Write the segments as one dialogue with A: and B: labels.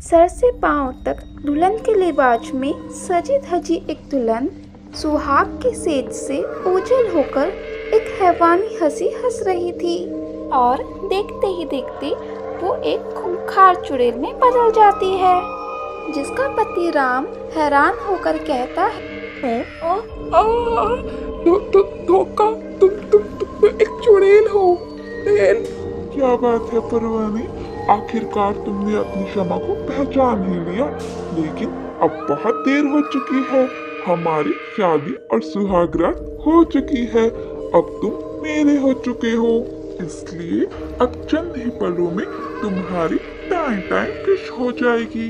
A: Sir से पांव तक दुल्हन के लिबाज में सजी धजी एक दुल्हन सुहाग के सेज से ओझल होकर एक हैवानी हंसी हंस रही थी और देखते ही देखते वो एक खूंखार चुड़ैल में बदल जाती है, जिसका पति राम हैरान होकर कहता है,
B: धोखा, तुम एक चुड़ैल हो। क्या बात है परवाने, आखिरकार तुमने अपनी क्षमा को पहचान ही लिया। लेकिन अब बहुत देर हो चुकी है, हमारी शादी और सुहागरात हो चुकी है। अब तुम मेरे हो चुके हो, इसलिए अब चंद ही पलों में तुम्हारी टाइम फिश हो जाएगी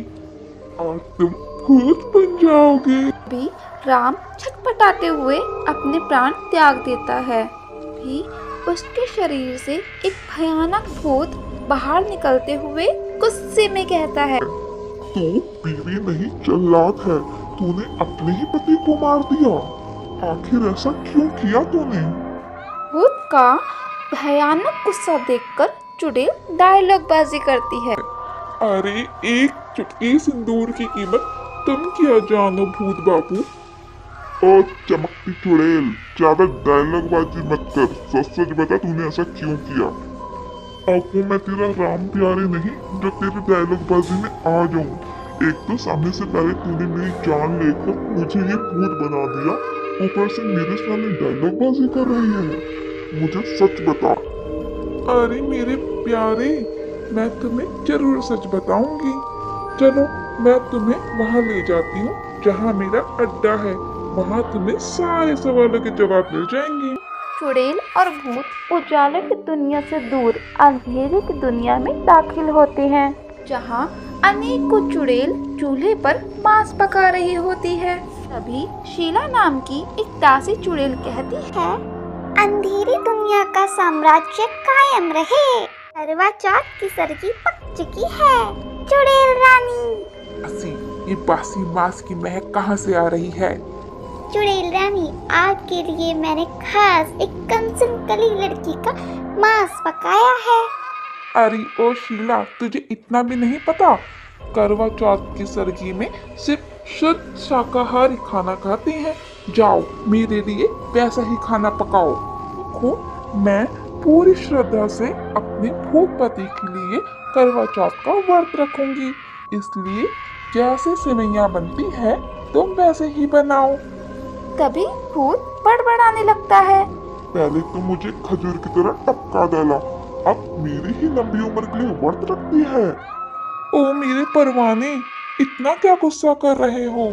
B: और तुम भूत बन जाओगे।
A: भी राम छटपटाते हुए अपने प्राण त्याग देता है। भी उसके शरीर से एक भयानक भूत बाहर निकलते हुए गुस्से में कहता है,
B: तू बीवी नहीं चलाक है, तूने अपने ही पति को मार दिया। आखिर ऐसा क्यों किया तूने?
A: भूत का भयानक गुस्सा देखकर चुड़ैल डायलॉग बाजी करती है,
B: अरे एक चुटकी सिंदूर की कीमत तुम क्या जानो भूत बाबू। ओ चमकती चुड़ैल, ज्यादा डायलॉग बाजी मत कर, सच सच बता तूने ऐसा क्यों किया। अब वो मैं तेरा राम प्यारे नहीं जो तेरे डायलॉग बाजी में आ जाऊं। एक तो सामने से पहले तूने मेरी जान लेकर मुझे ये भूत बना दिया, ऊपर से मेरे सामने डायलॉग बाजी कर रही है। मुझे सच बता। अरे मेरे प्यारे, मैं तुम्हें जरूर सच बताऊंगी। चलो मैं तुम्हें वहाँ ले जाती हूँ जहाँ मेरा अड्डा है, वहाँ तुम्हें सारे सवालों के जवाब मिल जाएंगे।
A: चुड़ैल और भूत उजाले की दुनिया से दूर अंधेरे की दुनिया में दाखिल होते हैं, जहाँ अनेकों चुड़ैल चूल्हे पर मांस पका रही होती है। तभी शीला नाम की एक दासी चुड़ैल कहती है,
C: अंधेरी दुनिया का साम्राज्य कायम रहे। करवा चौथ की सरगी पक चुकी है, चुड़ैल रानी।
B: ये बासी मांस की महक कहाँ से आ रही है?
C: चुड़ैल रानी, आपके लिए मैंने खास एक कंचन कली लड़की का मांस पकाया है।
B: अरे ओ शीला, तुझे इतना भी नहीं पता? करवा चौथ की सरगी में सिर्फ शुद्ध शाकाहारी खाना खाते हैं। जाओ मेरे लिए वैसा ही खाना पकाओ। देखो, मैं पूरी श्रद्धा से अपने भूत पति के लिए करवा चौथ का व्रत रखूंगी, इसलिए जैसे सेवैयां बनती है तुम वैसे ही बनाओ।
A: तभी भूत बड़बड़ाने लगता है,
B: पहले तो मुझे खजूर की तरह टपका डाला, अब मेरी ही लंबी उम्र के लिए व्रत रखती है। ओ मेरे परवाने, इतना क्या गुस्सा कर रहे हो?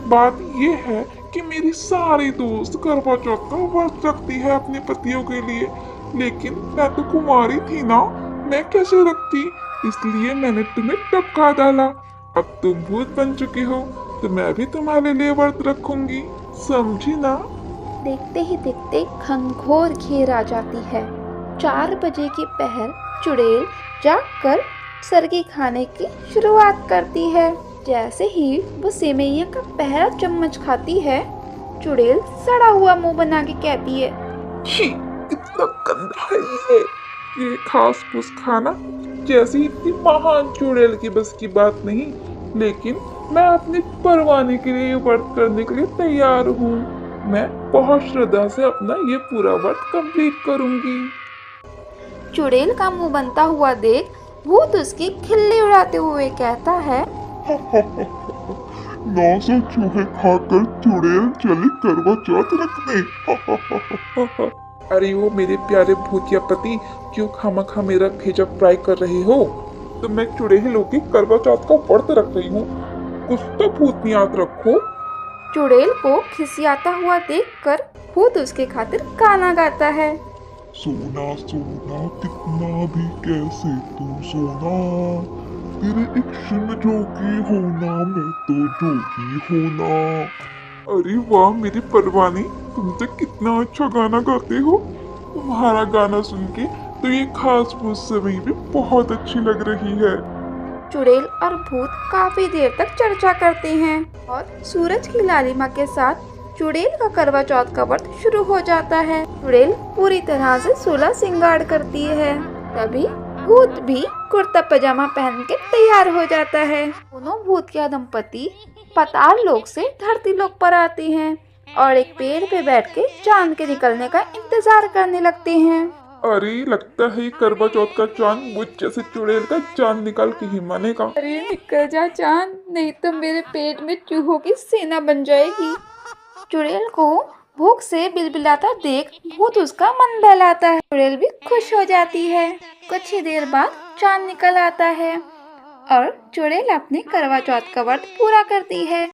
B: बात ये है कि मेरी सारी दोस्त करवा चौथ का व्रत रखती है अपने पतियों के लिए, लेकिन मैं तो कुंवारी थी ना, मैं कैसे रखती? इसलिए मैंने तुम्हें टपका डाला। अब तुम भूत बन चुकी हो तो मैं भी तुम्हारे लिए व्रत रखूंगी, समझी ना?
A: देखते ही देखते घनघोर घेर आ जाती है। 4 बजे की पहर चुड़ैल जागकर सरगी खाने की शुरुआत करती है। जैसे ही वो सेवैया का पहला चम्मच खाती है, चुड़ैल सड़ा हुआ मुंह बना के कहती है,
B: छी, इतना गंदा है ये घास फूस खाना। जैसी इतनी महान चुड़ैल की बस की बात नहीं, लेकिन मैं अपने परवाने के लिए व्रत करने के लिए तैयार हूँ। मैं बहुत श्रद्धा से अपना ये पूरा व्रत कंप्लीट करूंगी।
A: चुड़ैल का मुंह बनता हुआ देख भूत उसकी खिल्ली उड़ाते हुए कहता है,
B: 900 चूहे खाकर चुड़ैल चली करवा चौथ रखने। अरे वो मेरे प्यारे भूतिया पति, क्यों खामखा मेरा भेजा फ्राई कर रहे हो? तो मैं चुड़ैलों की करवा चौथ का व्रत रख रही हूँ, कुछ तो भूत याद रखो।
A: चुड़ैल को खिसियाता हुआ देखकर भूत उसके खातिर गाना गाता है,
B: सोना सोना कितना भी कैसे तू सोना, तेरे एक क्षण जोगी होना, मैं तो जोगी होना। अरे वाह मेरे परवाने, तुम तो कितना अच्छा गाना गाते हो। तुम्हारा गाना सुन के तो ये खास फूस सेवई भी बहुत अच्छी लग रही है।
A: चुड़ैल और भूत काफी देर तक चर्चा करते हैं और सूरज की लालिमा के साथ चुड़ैल का करवा चौथ का व्रत शुरू हो जाता है। चुड़ैल पूरी तरह से 16 श्रृंगार करती है। तभी भूत भी कुर्ता पजामा पहन के तैयार हो जाता है। दोनों भूतिया दंपति पाताल लोक से धरती लोक पर आते हैं और एक पेड़ पे बैठ के चांद के निकलने का इंतजार करने लगते हैं।
B: अरे लगता है करवा चौथ का चांद मुझ जैसे चुड़ैल का चांद निकाल के ही मानेगा।
A: अरे निकल जा चांद, नहीं तो मेरे पेट में चूहों की सेना बन जाएगी। चुड़ैल को भूख से बिलबिलाता देख भूत उसका मन बहलाता है। चुड़ैल भी खुश हो जाती है। कुछ ही देर बाद चांद निकल आता है और चुड़ैल अपने करवा चौथ का व्रत पूरा करती है।